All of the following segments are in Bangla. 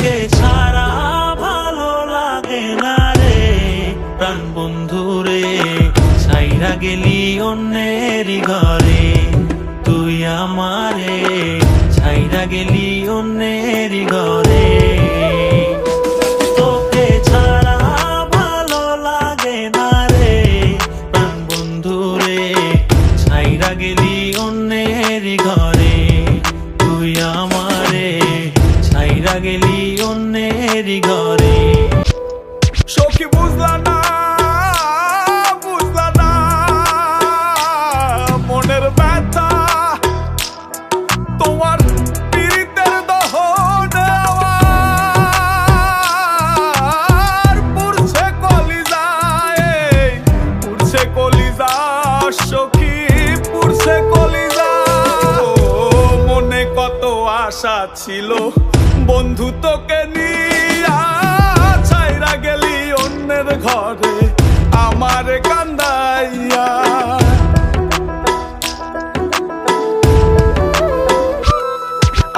তোকে ছাড়া ভালো লাগে না রে প্রাণ বন্ধু রে, ছাইরা গেলি অন্যেরই ঘরে, তুই আমারে ছাইরা গেলি অন্যেরই ঘরে। তোকে ছাড়া ভালো লাগে না রে প্রাণ বন্ধু রে, ছাইরা গেলি অন্যেরই ঘরে, তুই আমারে ছাইরা গেলি অন্যেরই ঘরে। সখী বুঝলা না, বুঝলা না মনের ব্যথা, তোমার পীড়িতের দহনে আমার পুড়ছে কলিজায়, পুড়ছে কলিজা সখী, পুড়ছে কলিজা। মনে কত আশা ছিল বন্ধু তোকে নিয়া, ছাইরা গেলি অন্যের ঘরে আমার কান্দাইয়া।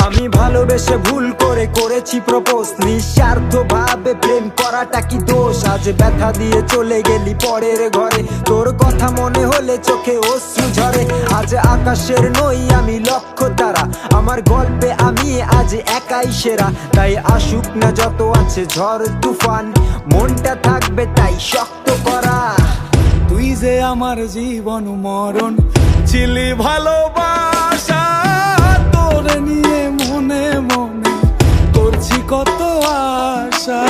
আমি ভালোবেসে ভুল করে করেছি প্রপোজ, নিঃস্বার্থ ভাবে প্রেম করাটা কি দোষ? আজ ব্যথা দিয়ে চলে গেলি পরের ঘরে, তোর কথা মনে হলে চোখে অশ্রু ঝরে। আজ আকাশের নই আমি লক্ষ্য তারা, আমার গল্পে আমি আজ একাই সেরা। তাই আসুক না যত আছে ঝড় তুফান, মনটা থাকবে তাই শক্ত করা। তুই যে আমার জীবন মরণ ছিলি ভালোবাসা, তোরে নিয়ে মনে মনে করছি কত আশা।